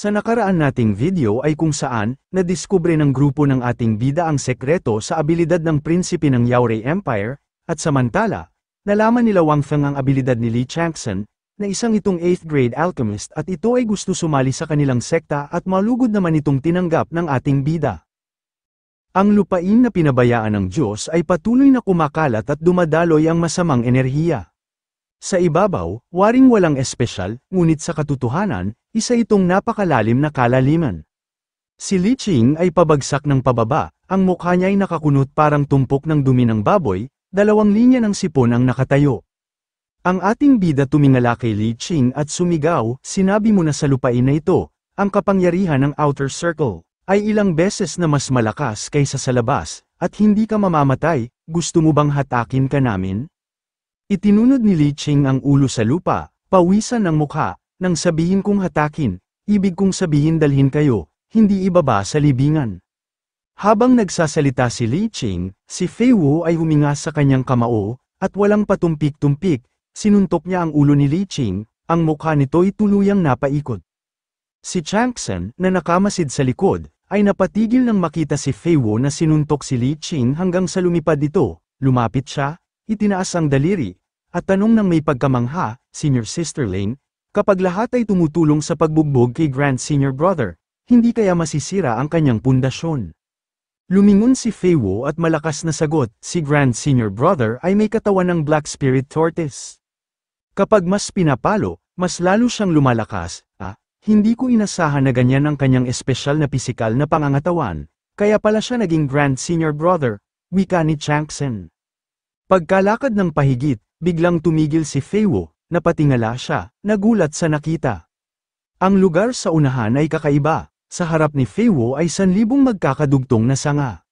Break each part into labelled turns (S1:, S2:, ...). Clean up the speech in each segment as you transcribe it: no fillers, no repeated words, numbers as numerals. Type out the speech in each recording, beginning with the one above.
S1: Sa nakaraan nating video ay kung saan, nadiskubre ng grupo ng ating bida ang sekreto sa abilidad ng prinsipe ng Yaorei Empire, at samantala, nalaman nila Wang Feng ang abilidad ni Li Changxun, na isang itong 8th grade alchemist at ito ay gusto sumali sa kanilang sekta at malugod naman itong tinanggap ng ating bida. Ang lupain na pinabayaan ng Diyos ay patuloy na kumakalat at dumadaloy ang masamang enerhiya. Sa ibabaw, waring walang espesyal, ngunit sa katotohanan, isa itong napakalalim na kalaliman. Si Li Qing ay pabagsak ng pababa, ang mukha niya ay nakakunot parang tumpok ng dumi ng baboy, dalawang linya ng sipon ang nakatayo. Ang ating bida tumingala kay Li Qing at sumigaw, "Sinabi mo na sa lupain na ito, ang kapangyarihan ng outer circle ay ilang beses na mas malakas kaysa sa labas, at hindi ka mamamatay, gusto mo bang hatakin ka namin?" Itinunod ni Li Qing ang ulo sa lupa, pawisan ng mukha, nang sabihin kong hatakin, ibig kong sabihin dalhin kayo, hindi ibaba sa libingan. Habang nagsasalita si Li Qing, si Fei Wu ay huminga sa kanyang kamao, at walang patumpik-tumpik, sinuntok niya ang ulo ni Li Qing, ang mukha nito'y tuluyang napaikot. Si Changxun, na nakamasid sa likod, ay napatigil nang makita si Fei Wu na sinuntok si Li Qing hanggang sa lumipad ito, lumapit siya, itinaas ang daliri, at tanong ng may pagkamangha, Senior Sister Lane, kapag lahat ay tumutulong sa pagbugbog kay Grand Senior Brother, hindi kaya masisira ang kanyang pundasyon. Lumingon si Fei Wu at malakas na sagot, si Grand Senior Brother ay may katawan ng Black Spirit Tortoise. Kapag mas pinapalo, mas lalo siyang lumalakas, hindi ko inasahan na ganyan ang kanyang espesyal na pisikal na pangangatawan, kaya pala siya naging Grand Senior Brother, wika ni Changxun. Pagkalakad ng pahigit, biglang tumigil si Fei Wu, napatingala siya, nagulat sa nakita. Ang lugar sa unahan ay kakaiba, sa harap ni Fei Wu ay 1,000 magkakadugtong na sanga.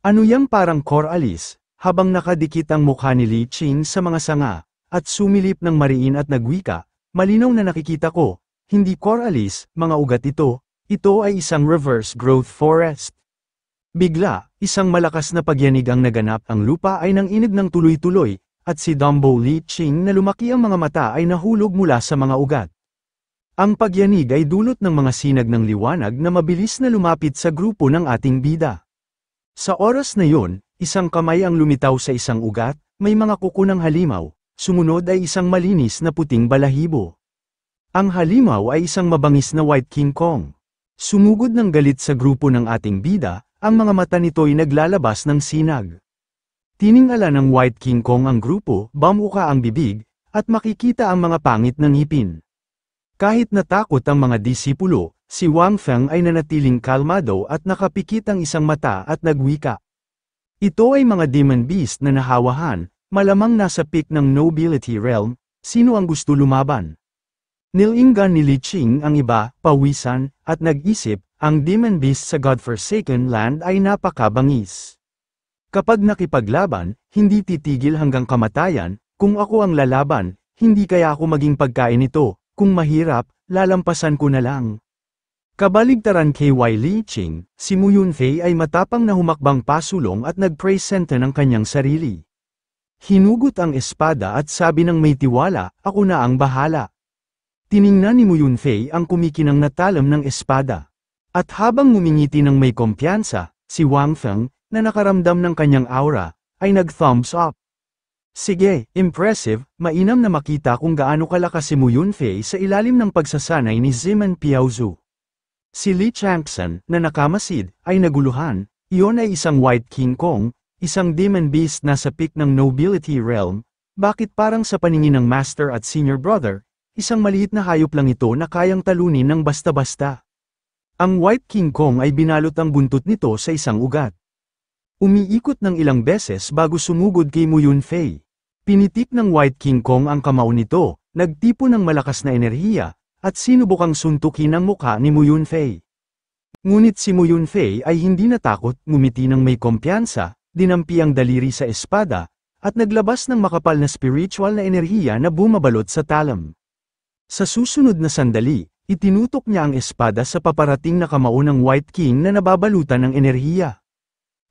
S1: Ano yang parang koralis, habang nakadikit ang mukha ni Li Qing sa mga sanga, at sumilip ng mariin at nagwika, malinaw na nakikita ko, hindi koralis, mga ugat ito ay isang reverse growth forest. Bigla, isang malakas na pagyanig ang naganap, ang lupa ay nanginig ng tuloy-tuloy, at si Dumbo Li Qing na lumaki ang mga mata ay nahulog mula sa mga ugat. Ang pagyanig ay dulot ng mga sinag ng liwanag na mabilis na lumapit sa grupo ng ating bida. Sa oras na yon, isang kamay ang lumitaw sa isang ugat, may mga kuko ng halimaw, sumunod ay isang malinis na puting balahibo. Ang halimaw ay isang mabangis na White King Kong. Sumugod ng galit sa grupo ng ating bida, ang mga mata nito'y naglalabas ng sinag. Tiningala ng White King Kong ang grupo, bamuka ang bibig, at makikita ang mga pangit na ngipin. Kahit natakot ang mga disipulo, si Wang Feng ay nanatiling kalmado at nakapikit ang isang mata at nagwika. Ito ay mga demon beast na nahawahan, malamang nasa peak ng nobility realm, sino ang gusto lumaban? Nilinggan ni Li Qing ang iba, pawisan, at nag-isip, ang demon beast sa godforsaken land ay napakabangis. Kapag nakipaglaban, hindi titigil hanggang kamatayan, kung ako ang lalaban, hindi kaya ako maging pagkain nito, kung mahirap, lalampasan ko na lang. Kabaligtaran kay Li Qing, si Mu Yunfei ay matapang na humakbang pasulong at nagpresenta ng kanyang sarili. Hinugot ang espada at sabi ng may tiwala, ako na ang bahala. Tiningnan ni Mu Yunfei ang kumikinang na talam ng espada. At habang ngumingiti ng may kumpiyansa, si Wang Feng, na nakaramdam ng kanyang aura, ay nag-thumbs up. Sige, impressive, mainam na makita kung gaano kalakas si Mu Yunfei sa ilalim ng pagsasanay ni Ziman Piaozu. Si Li Changxun, na nakamasid, ay naguluhan, iyon ay isang White King Kong, isang demon beast na sa peak ng nobility realm, bakit parang sa paningin ng Master at Senior Brother, isang maliit na hayop lang ito na kayang talunin ng basta-basta. Ang White King Kong ay binalot ang buntot nito sa isang ugat. Umiikot ng ilang beses bago sumugod kay Mu Yunfei. Pinitik ng White King Kong ang kamao nito, nagtipo ng malakas na enerhiya, at sinubukang suntukin ang mukha ni Mu Yunfei. Ngunit si Mu Yunfei ay hindi natakot, ngumiti ng may kumpiyansa, dinampi ang daliri sa espada, at naglabas ng makapal na spiritual na enerhiya na bumabalot sa talam. Sa susunod na sandali, itinutok niya ang espada sa paparating na kamao ng White King na nababalutan ng enerhiya.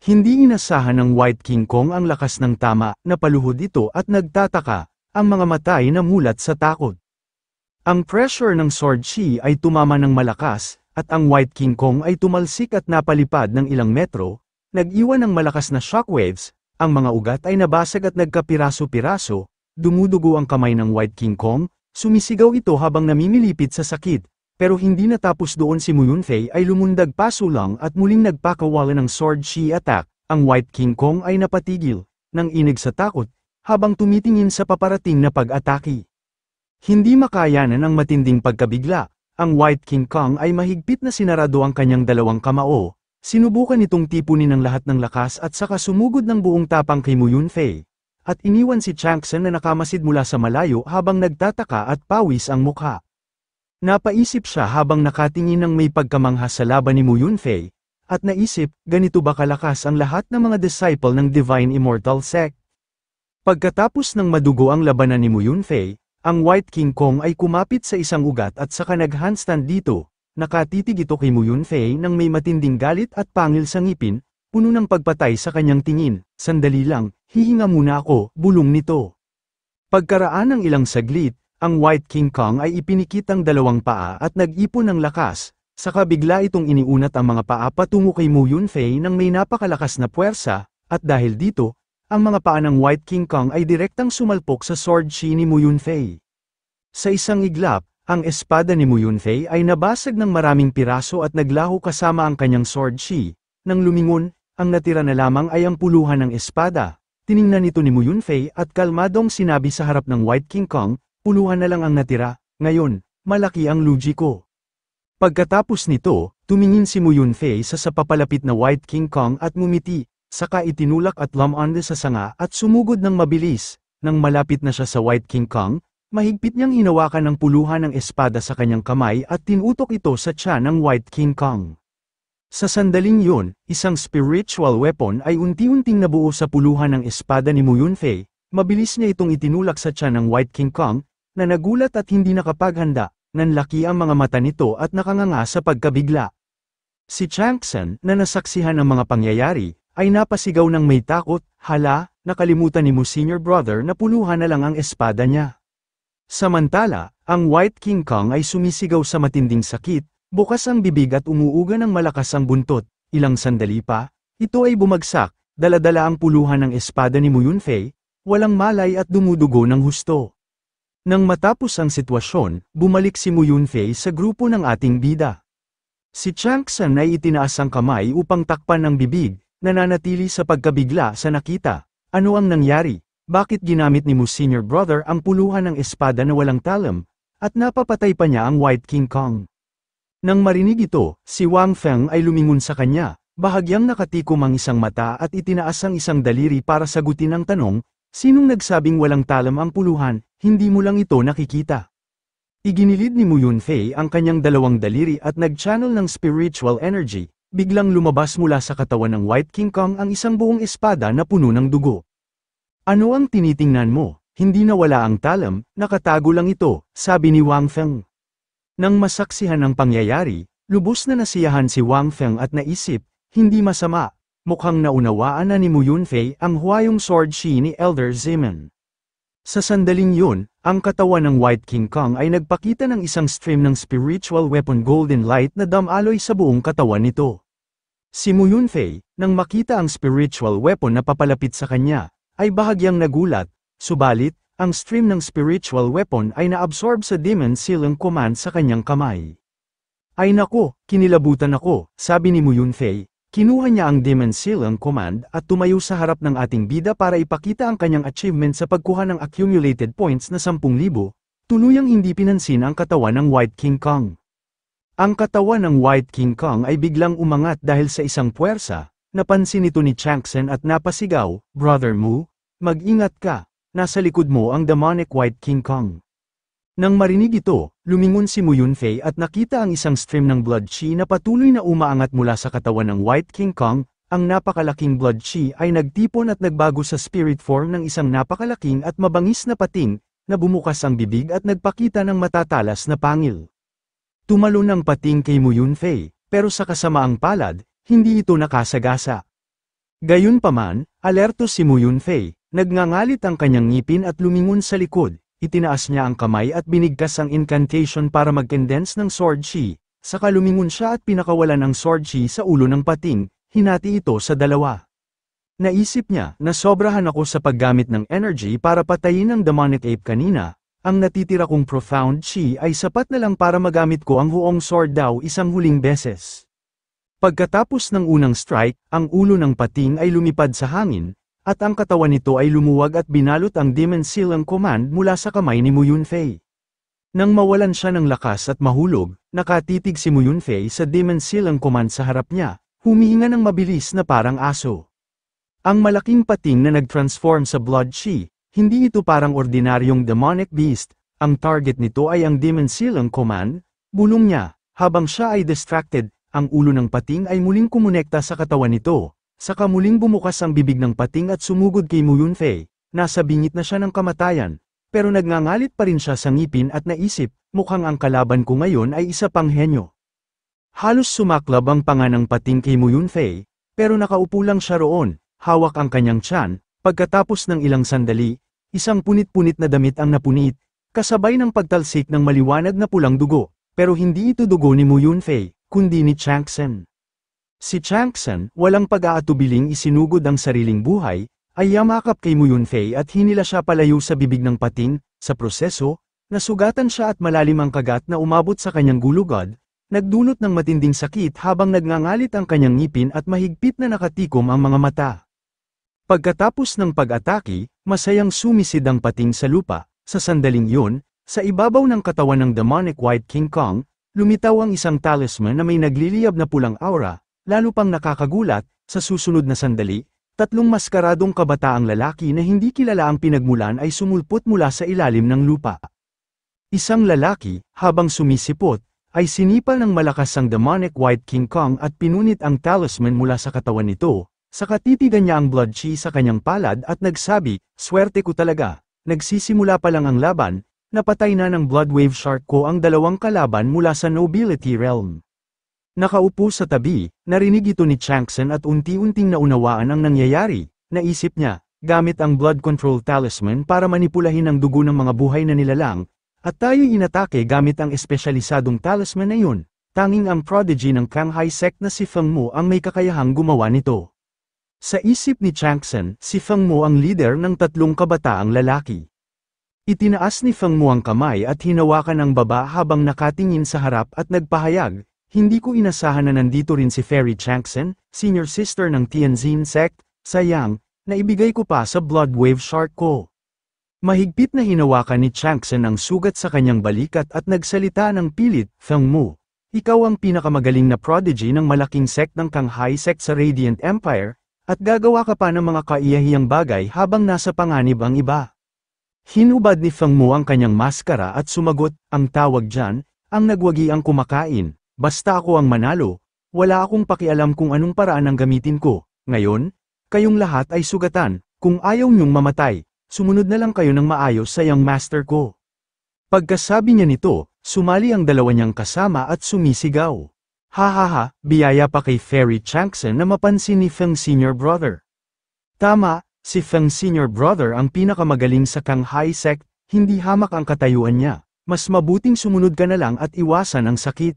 S1: Hindi inasahan ng White King Kong ang lakas ng tama, napaluhod ito at nagtataka, ang mga mata ay namulat sa takot. Ang pressure ng Sword Chi ay tumama ng malakas, at ang White King Kong ay tumalsik at napalipad ng ilang metro, nag-iwan ng malakas na shockwaves, ang mga ugat ay nabasag at nagkapiraso-piraso, dumudugo ang kamay ng White King Kong, sumisigaw ito habang namimilipit sa sakit, pero hindi natapos doon si Mu Yunfei ay lumundag pasulang at muling nagpakawala ng Sword Chi attack, ang White King Kong ay napatigil, nang inig sa takot, habang tumitingin sa paparating na pag-atake. Hindi makayanan ang matinding pagkabigla, ang White King Kong ay mahigpit na sinarado ang kanyang dalawang kamao, sinubukan itong tipunin ng lahat ng lakas at saka sumugod ng buong tapang kay Mu Yunfei, at iniwan si Chang Sen na nakamasid mula sa malayo habang nagtataka at pawis ang mukha. Napaisip siya habang nakatingin ng may pagkamangha sa laban ni Mu Yunfei, at naisip, ganito ba kalakas ang lahat ng mga disciple ng Divine Immortal Sect? Pagkatapos ng madugo ang labanan ni Mu Yunfei, ang White King Kong ay kumapit sa isang ugat at saka nag-handstand dito, nakatitig ito kay Mu Yunfei nang may matinding galit at pangil sa ngipin, puno ng pagpatay sa kanyang tingin, sandali lang, hihinga muna ako, bulong nito. Pagkaraan ng ilang saglit, ang White King Kong ay ipinikit ang dalawang paa at nag-ipon ng lakas, saka bigla itong iniunat ang mga paa patungo kay Mu Yunfei nang may napakalakas na puwersa, at dahil dito, ang mga paa ng White King Kong ay direktang sumalpok sa Sword Chi ni Mu Yunfei. Sa isang iglap, ang espada ni Mu Yunfei ay nabasag ng maraming piraso at naglaho kasama ang kanyang Sword Chi. Nang lumingon, ang natira na lamang ay ang puluhan ng espada. Tiningnan nito ni Mu Yunfei at kalmadong sinabi sa harap ng White King Kong, puluhan na lang ang natira, ngayon, malaki ang lugi ko. Pagkatapos nito, tumingin si Mu Yunfei sa papalapit na White King Kong at ngumiti, saka itinulak at lamande sa sanga at sumugod ng mabilis. Nang malapit na siya sa White King Kong, mahigpit niyang hinawakan ang puluhan ng espada sa kanyang kamay at tinutok ito sa tiyan ng White King Kong. Sa sandaling yun, isang spiritual weapon ay unti-unting nabuo sa puluhan ng espada ni Mu Yunfei, mabilis niya itong itinulak sa tiyan ng White King Kong, na nagulat at hindi nakapaghanda, nanlaki ang mga mata nito at nakanganga sa pagkabigla. Si Chang Sen, na nasaksihan ang mga pangyayari, ay napasigaw ng may takot, hala, nakalimutan ni Mu Senior Brother na puluhan na lang ang espada niya. Samantala, ang White King Kong ay sumisigaw sa matinding sakit, bukas ang bibig at umuuga ng malakas ang buntot, ilang sandali pa, ito ay bumagsak, daladala ang puluhan ng espada ni Mu Yunfei, walang malay at dumudugo ng husto. Nang matapos ang sitwasyon, bumalik si Mu Yunfei sa grupo ng ating bida. Si Chang Sen ay itinaas ang kamay upang takpan ng bibig, nananatili sa pagkabigla sa nakita. Ano ang nangyari? Bakit ginamit ni Mu Senior Brother ang puluhan ng espada na walang talam, at napapatay pa niya ang White King Kong? Nang marinig ito, si Wang Feng ay lumingon sa kanya, bahagyang nakatikom ang isang mata at itinaas ang isang daliri para sagutin ang tanong, sinong nagsabing walang talam ang puluhan, hindi mo lang ito nakikita. Iginilid ni Mu Yunfei ang kanyang dalawang daliri at nag-channel ng spiritual energy. Biglang lumabas mula sa katawan ng White King Kong ang isang buong espada na puno ng dugo. Ano ang tinitingnan mo? Hindi nawala ang talam, nakatago lang ito, sabi ni Wang Feng. Nang masaksihan ang pangyayari, lubos na nasiyahan si Wang Feng at naisip, hindi masama, mukhang naunawaan na ni Mu Yunfei ang huwayong Sword Chi ni Elder Zeman. Sa sandaling yun, ang katawan ng White King Kong ay nagpakita ng isang stream ng spiritual weapon golden light na damaloy sa buong katawan nito. Si Mu Yunfei, nang makita ang spiritual weapon na papalapit sa kanya, ay bahagyang nagulat, subalit, ang stream ng spiritual weapon ay naabsorb sa Demon Sealing Command sa kanyang kamay. Ay nako, kinilabutan ako, sabi ni Mu Yunfei, kinuha niya ang Demon Sealing Command at tumayo sa harap ng ating bida para ipakita ang kanyang achievement sa pagkuha ng accumulated points na 10,000, tuluyang hindi pinansin ang katawan ng White King Kong. Ang katawan ng White King Kong ay biglang umangat dahil sa isang puwersa, napansin ito ni Chang Sen at napasigaw, Brother Mu, mag-ingat ka, nasa likod mo ang demonic White King Kong. Nang marinig ito, lumingon si Mu Yunfei at nakita ang isang stream ng blood chi na patuloy na umaangat mula sa katawan ng White King Kong, ang napakalaking blood chi ay nagtipon at nagbago sa spirit form ng isang napakalaking at mabangis na pating, na bumukas ang bibig at nagpakita ng matatalas na pangil. Tumalon ang pating kay Mu Yunfei, pero sa kasamaang palad, hindi ito nakasagasa. Gayunpaman, alerto si Mu Yunfei, nagngangalit ang kanyang ngipin at lumingon sa likod, itinaas niya ang kamay at binigkas ang incantation para mag-condense ng sword chi, saka lumingon siya at pinakawalan ang sword chi sa ulo ng pating, hinati ito sa dalawa. Naisip niya na sobrahan ako sa paggamit ng energy para patayin ang demonic ape kanina, ang natitira kong profound chi ay sapat na lang para magamit ko ang huong sword daw isang huling beses. Pagkatapos ng unang strike, ang ulo ng pating ay lumipad sa hangin, at ang katawan nito ay lumuwag at binalot ang Demon Seal command mula sa kamay ni Mu Yunfei. Nang mawalan siya ng lakas at mahulog, nakatitig si Mu Yunfei sa Demon Seal command sa harap niya, humihinga ng mabilis na parang aso. Ang malaking pating na nag-transform sa Blood Chi, hindi ito parang ordinaryong demonic beast, ang target nito ay ang Demon Seal command, bulong niya, habang siya ay distracted, ang ulo ng pating ay muling kumonekta sa katawan nito, saka muling bumukas ang bibig ng pating at sumugod kay Mu Yunfei, nasa bingit na siya ng kamatayan, pero nagngangalit pa rin siya sa ngipin at naisip, mukhang ang kalaban ko ngayon ay isa pang henyo. Halos sumaklab ang panga ng pating kay Mu Yunfei, pero nakaupo lang siya roon. Hawak ang kanyang tiyan, pagkatapos ng ilang sandali, isang punit-punit na damit ang napunit, kasabay ng pagtalsik ng maliwanag na pulang dugo, pero hindi ito dugo ni Mu Yunfei, kundi ni Changsen. Si Changsen, walang pag-aatubiling isinugod ang sariling buhay, ay yamakap kay Mu Yunfei at hinila siya palayo sa bibig ng pating, sa proseso, nasugatan siya at malalim ang kagat na umabot sa kanyang gulugod, nagdulot ng matinding sakit habang nagngangalit ang kanyang ngipin at mahigpit na nakatikom ang mga mata. Pagkatapos ng pag-atake, masayang sumisid ang pating sa lupa, sa sandaling yun, sa ibabaw ng katawan ng demonic White King Kong, lumitaw ang isang talisman na may nagliliyab na pulang aura, lalo pang nakakagulat, sa susunod na sandali, tatlong maskaradong kabataang lalaki na hindi kilala ang pinagmulan ay sumulpot mula sa ilalim ng lupa. Isang lalaki, habang sumisipot, ay sinipal ng malakas ang demonic White King Kong at pinunit ang talisman mula sa katawan nito. Saka titigan niya ang blood chi sa kanyang palad at nagsabi, swerte ko talaga, nagsisimula pa lang ang laban, napatay na ng blood wave shark ko ang dalawang kalaban mula sa nobility realm. Nakaupo sa tabi, narinig ito ni Changsen at unti-unting naunawaan ang nangyayari, naisip niya, gamit ang blood control talisman para manipulahin ang dugo ng mga buhay na nilalang, at tayo'y inatake gamit ang espesyalisadong talisman na yun, tanging ang prodigy ng Kanghai sect na si Feng Mo ang may kakayahang gumawa nito. Sa isip ni Changsen, si Feng Mo ang leader ng tatlong kabataang lalaki. Itinaas ni Feng Mo ang kamay at hinawakan ang baba habang nakatingin sa harap at nagpahayag, hindi ko inasahan na nandito rin si Fairy Changsen, senior sister ng Tianjin sect, sayang, naibigay ko pa sa blood wave shark ko. Mahigpit na hinawakan ni Changsen ang sugat sa kanyang balikat at nagsalita ng pilit, Feng Mo, ikaw ang pinakamagaling na prodigy ng malaking sect ng Kanghai sect sa Radiant Empire, at gagawa ka pa ng mga kaiyahiyang bagay habang nasa panganib ang iba. Hinubad ni Feng Mo ang kanyang maskara at sumagot, ang tawag dyan, ang nagwagi ang kumakain, basta ako ang manalo, wala akong pakialam kung anong paraan ang gamitin ko, ngayon, kayong lahat ay sugatan, kung ayaw niyong mamatay, sumunod na lang kayo ng maayos sa young master ko. Pagkasabi niya nito, sumali ang dalawa niyang kasama at sumisigaw. Hahaha, biyaya pa kay Fairy Changsen na mapansin ni Feng Senior Brother. Tama, si Feng Senior Brother ang pinakamagaling sa Kanghai sect, hindi hamak ang katayuan niya, mas mabuting sumunod ka na lang at iwasan ang sakit.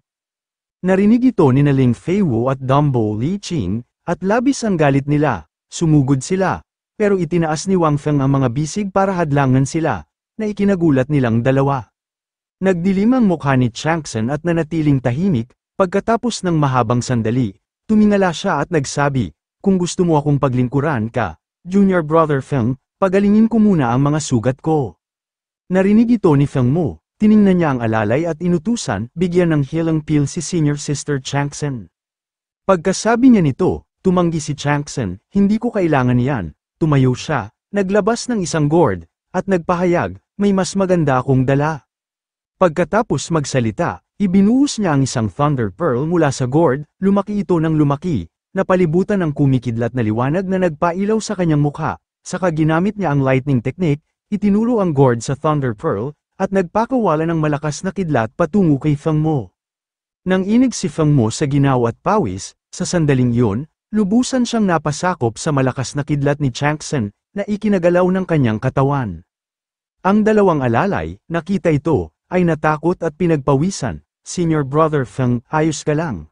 S1: Narinig ito ni Ling Feiwu at Dumbo Li Qing, at labis ang galit nila, sumugod sila, pero itinaas ni Wang Feng ang mga bisig para hadlangan sila, na ikinagulat nilang dalawa. Nagdilim ang mukha ni Changsen at nanatiling tahimik. Pagkatapos ng mahabang sandali, tumingala siya at nagsabi, kung gusto mo akong paglingkuran ka, Junior Brother Feng, pagalingin ko muna ang mga sugat ko. Narinig ito ni Feng Mo, tiningnan niya ang alalay at inutusan, bigyan ng healing pill si Senior Sister Changsen. Pagkasabi niya nito, tumanggi si Changsen, hindi ko kailangan yan, tumayo siya, naglabas ng isang gourd, at nagpahayag, may mas maganda akong dala. Pagkatapos magsalita, ibinuhos niya ang isang Thunder Pearl mula sa gourd, lumaki ito ng lumaki, napalibutan ng kumikidlat na liwanag na nagpailaw sa kanyang mukha, saka ginamit niya ang lightning technique, itinuro ang gourd sa Thunder Pearl, at nagpakawala ng malakas na kidlat patungo kay Feng Mo. Nang inig si Feng Mo sa ginaw at pawis, sa sandaling yun, lubusan siyang napasakop sa malakas na kidlat ni Changsen, na ikinagalaw ng kanyang katawan. Ang dalawang alalay, nakita ito, ay natakot at pinagpawisan. Senior Brother Feng, ayos ka lang.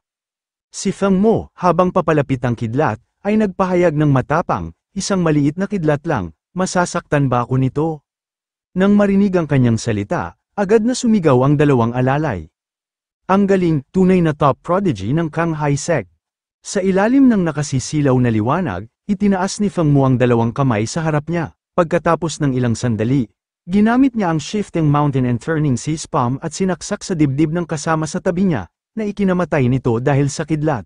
S1: Si Feng Mo, habang papalapit ang kidlat, ay nagpahayag ng matapang, isang maliit na kidlat lang, masasaktan ba ako nito? Nang marinig ang kanyang salita, agad na sumigaw ang dalawang alalay. Ang galing, tunay na top prodigy ng Kanghai Sect. Sa ilalim ng nakasisilaw na liwanag, itinaas ni Feng Mo ang dalawang kamay sa harap niya. Pagkatapos ng ilang sandali, ginamit niya ang Shifting Mountain and Turning Seas Palm at sinaksak sa dibdib ng kasama sa tabi niya, na ikinamatay nito dahil sa kidlat.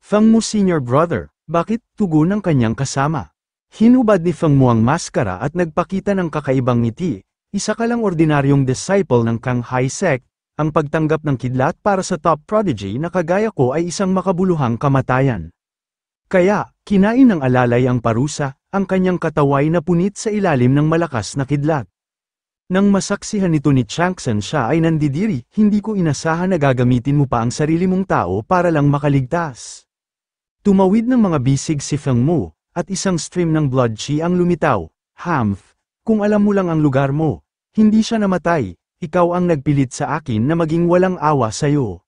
S1: Feng Mo Senior Brother, bakit? Tugon ng kanyang kasama. Hinubad ni Feng Mo ang maskara at nagpakita ng kakaibang ngiti. Isa ka lang ordinaryong disciple ng Kanghai Sect, ang pagtanggap ng kidlat para sa top prodigy na kagaya ko ay isang makabuluhang kamatayan. Kaya, kinain ng alalay ang parusa, ang kanyang kataway na punit sa ilalim ng malakas na kidlat. Nang masaksihan nito ni Changsen siya ay nandidiri, hindi ko inasahan na gagamitin mo pa ang sarili mong tao para lang makaligtas. Tumawid ng mga bisig si Feng Mo, at isang stream ng blood chi ang lumitaw. Hamph, kung alam mo lang ang lugar mo, hindi siya namatay, ikaw ang nagpilit sa akin na maging walang awa sa'yo.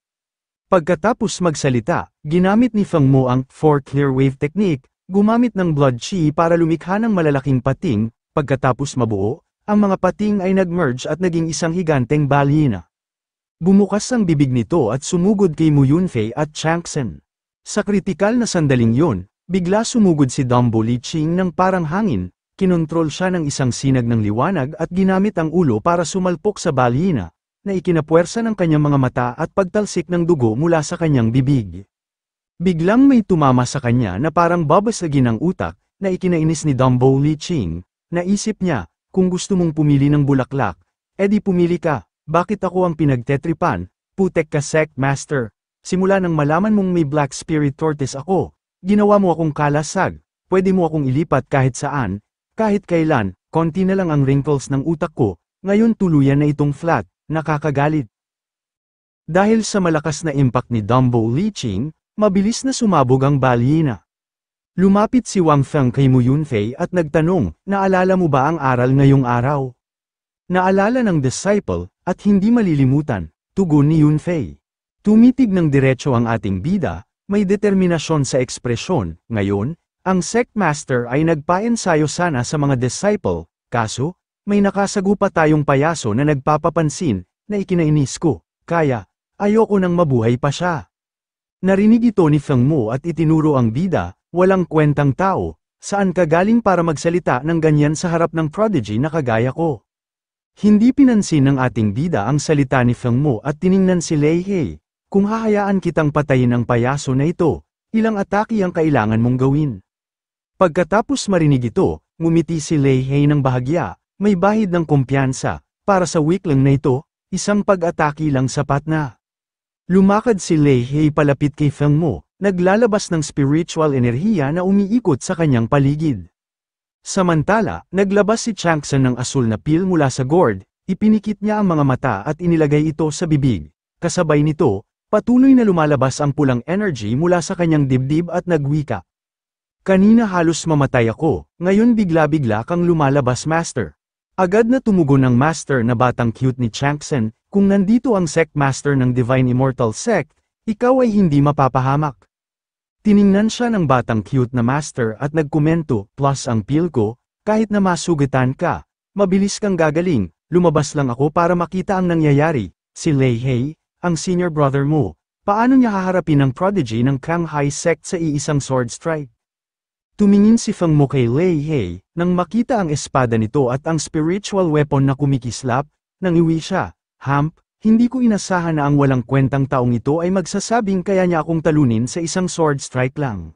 S1: Pagkatapos magsalita, ginamit ni Feng Mo ang 4 clear wave technique, gumamit ng blood chi para lumikha ng malalaking pating, pagkatapos mabuo, ang mga pating ay nag-merge at naging isang higanteng balyena. Bumukas ang bibig nito at sumugod kay Mu Yunfei at Changsen. Sa kritikal na sandaling yun, bigla sumugod si Dumbo Liching ng parang hangin, kinontrol siya ng isang sinag ng liwanag at ginamit ang ulo para sumalpok sa balyena, na ikinapuwersa ng kanyang mga mata at pagtalsik ng dugo mula sa kanyang bibig. Biglang may tumama sa kanya na parang babasagin ang utak, na ikinainis ni Dumbo Liching. Naisip niya, kung gusto mong pumili ng bulaklak, edi pumili ka, bakit ako ang pinagtetripan, putek ka Sect Master. Simula nang malaman mong may Black Spirit Tortoise ako, ginawa mo akong kalasag, pwede mo akong ilipat kahit saan, kahit kailan, konti na lang ang wrinkles ng utak ko, ngayon tuluyan na itong flat, nakakagalit. Dahil sa malakas na impact ni Dumbo Liching, mabilis na sumabog ang balyena. Lumapit si Wang Feng kay Mu Yunfei at nagtanong, naalala mo ba ang aral ngayong araw? Naalala ng disciple, at hindi malilimutan, tugon ni Yunfei. Tumitig ng diretso ang ating bida, may determinasyon sa ekspresyon, ngayon, ang Sect Master ay nagpaensayo sana sa mga disciple, kaso, may nakasagupa tayong payaso na nagpapapansin, na ikinainis ko, kaya, ayoko nang mabuhay pa siya. Narinig ito ni Feng Mo at itinuro ang bida, walang kwentang tao, saan ka galing para magsalita ng ganyan sa harap ng prodigy na kagaya ko. Hindi pinansin ng ating bida ang salita ni Feng Mo at tiningnan si Lei He. Kung hahayaan kitang patayin ang payaso na ito, ilang atake ang kailangan mong gawin. Pagkatapos marinig ito, ngumiti si Lei He ng bahagya, may bahid ng kumpiyansa, para sa weakling na ito, isang pag-atake lang sapat na. Lumakad si Lei He palapit kay Feng Mo, naglalabas ng spiritual enerhiya na umiikot sa kanyang paligid. Samantala, naglabas si Changsen ng asul na pil mula sa gourd, ipinikit niya ang mga mata at inilagay ito sa bibig. Kasabay nito, patuloy na lumalabas ang pulang energy mula sa kanyang dibdib at nagwika. Kanina halos mamatay ako, ngayon bigla-bigla kang lumalabas Master. Agad na tumugon ng Master na batang cute ni Changsen, kung nandito ang Sect Master ng Divine Immortal Sect, ikaw ay hindi mapapahamak. Tiningnan siya ng batang cute na Master at nagkomento, plus ang pil ko, kahit na masugatan ka, mabilis kang gagaling, lumabas lang ako para makita ang nangyayari. Si Lei He, ang senior brother mo, paano niya haharapin ang prodigy ng Kanghai Sect sa iisang sword strike? Tumingin si Feng Mo kay Lei He, nang makita ang espada nito at ang spiritual weapon na kumikislap, nang iwi siya, Hamp, hindi ko inasahan na ang walang kwentang taong ito ay magsasabing kaya niya akong talunin sa isang sword strike lang.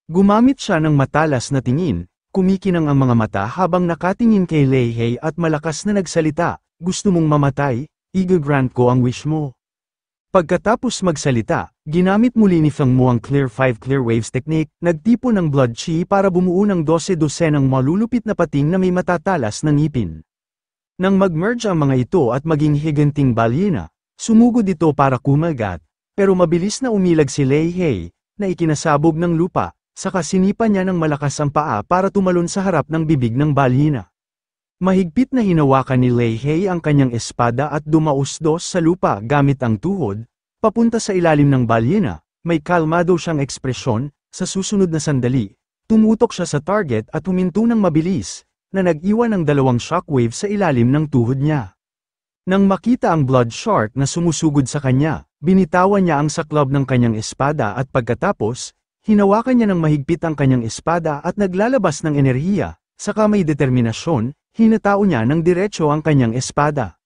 S1: Gumamit siya ng matalas na tingin, kumikinang ang mga mata habang nakatingin kay Lei He at malakas na nagsalita, gusto mong mamatay, i-grant ko ang wish mo. Pagkatapos magsalita, ginamit muli ni Feng Mo ang Clear 5 Clear Waves Technique, nagtipon ng blood chi para bumuo ng 12-dosenang malulupit na pating na may matatalas na ngipin. Nang mag-merge ang mga ito at maging higanting balyena, sumugod ito para kumagat, pero mabilis na umilag si Lei He, na ikinasabog ng lupa, saka sinipa niya ng malakas ang paa para tumalon sa harap ng bibig ng balyena. Mahigpit na hinawakan ni Lei He ang kanyang espada at dumausdos sa lupa gamit ang tuhod, papunta sa ilalim ng balyena. May kalmado siyang ekspresyon. Sa susunod na sandali, tumutok siya sa target at huminto ng mabilis, na nag-iwan ng dalawang shockwave sa ilalim ng tuhod niya. Nang makita ang blood shark na sumusugod sa kanya, binitawan niya ang saklab ng kanyang espada at pagkatapos, hinawakan niya ng mahigpit ang kanyang espada at naglalabas ng enerhiya. Saka may determinasyon, hinatao niya ng diretso ang kanyang espada.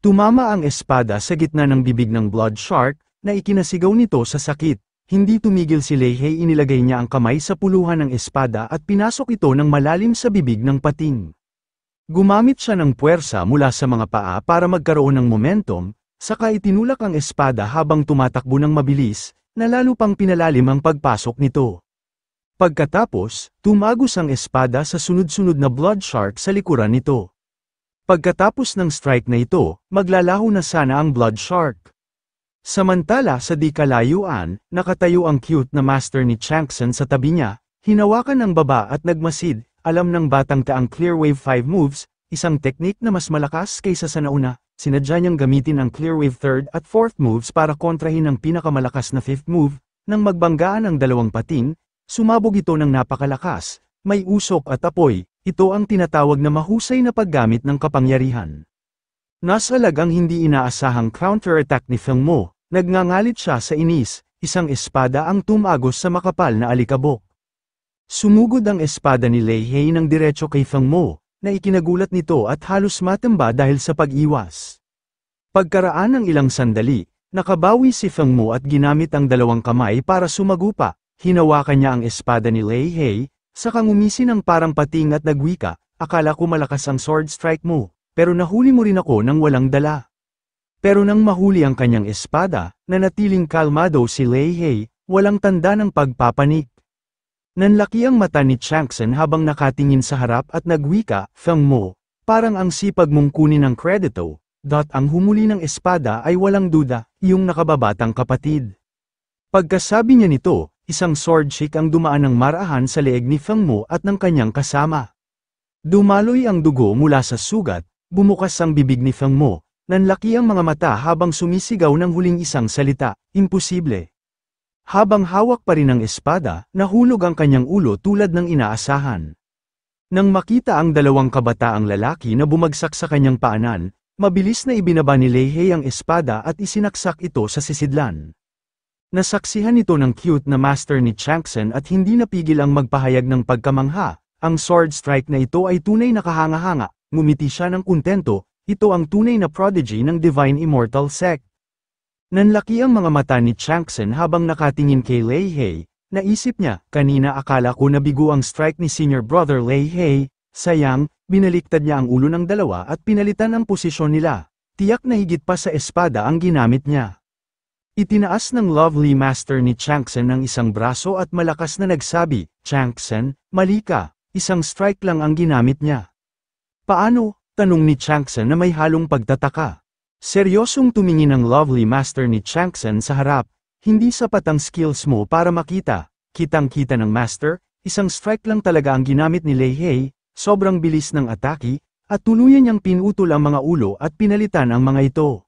S1: Tumama ang espada sa gitna ng bibig ng blood shark, na ikinasigaw nito sa sakit. Hindi tumigil si Lei He, inilagay niya ang kamay sa puluhan ng espada at pinasok ito ng malalim sa bibig ng pating. Gumamit siya ng puwersa mula sa mga paa para magkaroon ng momentum, saka itinulak ang espada habang tumatakbo ng mabilis, na lalo pang pinalalim ang pagpasok nito. Pagkatapos, tumagos ang espada sa sunod-sunod na blood shark sa likuran nito. Pagkatapos ng strike na ito, maglalaho na sana ang blood shark. Samantala sa di kalayuan, nakatayo ang cute na master ni Chang'sen sa tabi niya, hinawakan ng baba at nagmasid. Alam ng batang ta ang Clear Wave 5 moves, isang teknik na mas malakas kaysa sa nauna. Sinadya niyang gamitin ang Clear Wave 3rd at 4th moves para kontrahin ang pinakamalakas na 5th move. Nang magbanggaan ang dalawang pating, sumabog ito ng napakalakas, may usok at apoy. Ito ang tinatawag na mahusay na paggamit ng kapangyarihan. Nasalag ang hindi inaasahang counter-attack ni Feng Mo. Nagngangalit siya sa inis, isang espada ang tumagos sa makapal na alikabok. Sumugod ang espada ni Lei He ng diretso kay Feng Mo, na ikinagulat nito at halos matumba dahil sa pag-iwas. Pagkaraan ng ilang sandali, nakabawi si Feng Mo at ginamit ang dalawang kamay para sumagupa. Hinawakan niya ang espada ni Lei He, saka ngumisi ng parang pating at nagwika, akala ko malakas ang sword strike mo, pero nahuli mo rin ako nang walang dala. Pero nang mahuli ang kanyang espada, nanatiling kalmado si Lei He, walang tanda ng pagpapanik. Nanlaki ang mata ni Chang'sen habang nakatingin sa harap at nagwika, Feng Mo, parang ang sipag mong kunin ng kredito. Ang humuli ng espada ay walang duda, iyong nakababatang kapatid. Pagkasabi niya nito, isang sword shake ang dumaan ng marahan sa leeg ni Feng Mo at ng kanyang kasama. Dumaloy ang dugo mula sa sugat, bumukas ang bibig ni Feng Mo. Nanlaki ang mga mata habang sumisigaw ng huling isang salita, imposible. Habang hawak pa rin ang espada, nahulog ang kanyang ulo tulad ng inaasahan. Nang makita ang dalawang kabataang lalaki na bumagsak sa kanyang paanan, mabilis na ibinaba ni Lei He ang espada at isinaksak ito sa sisidlan. Nasaksihan ito ng cute na master ni Chang'sen at hindi napigil ang magpahayag ng pagkamangha. Ang sword strike na ito ay tunay na kahanga-hanga, ngumiti siya ng kontento. Ito ang tunay na prodigy ng Divine Immortal Sect. Nanlaki ang mga mata ni Chang'sen habang nakatingin kay Lei He. Naisip niya, kanina akala ko nabigo ang strike ni Senior Brother Lei He. Sayang, binaliktad niya ang ulo ng dalawa at pinalitan ang posisyon nila. Tiyak na higit pa sa espada ang ginamit niya. Itinaas ng lovely master ni Chang'sen ang isang braso at malakas na nagsabi, Chang'sen, mali ka, isang strike lang ang ginamit niya. Paano? Tanong ni Chang'sen na may halong pagtataka. Seryosong tumingin ang lovely master ni Chang'sen sa harap, hindi sapat ang skills mo para makita. Kitang-kita ng master, isang strike lang talaga ang ginamit ni Lei He, sobrang bilis ng atake, at tuluyan niyang pinutol ang mga ulo at pinalitan ang mga ito.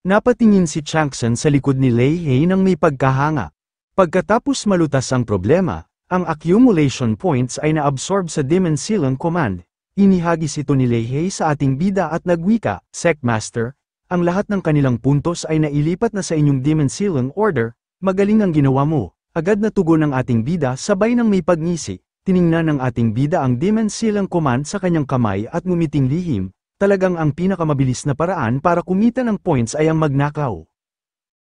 S1: Napatingin si Chang'sen sa likod ni Lei He nang may pagkahanga. Pagkatapos malutas ang problema, ang accumulation points ay naabsorb sa Demon Sealing Command. Inihagis ito ni Lei He sa ating bida at nagwika, Sectmaster, ang lahat ng kanilang puntos ay nailipat na sa inyong Demon Sealing Order, magaling ang ginawa mo. Agad na tugon ng ating bida sabay ng may pagngisi, tiningnan ng ating bida ang Demon Sealing Command sa kanyang kamay at ngumiting lihim, talagang ang pinakamabilis na paraan para kumita ng points ay ang magnakaw.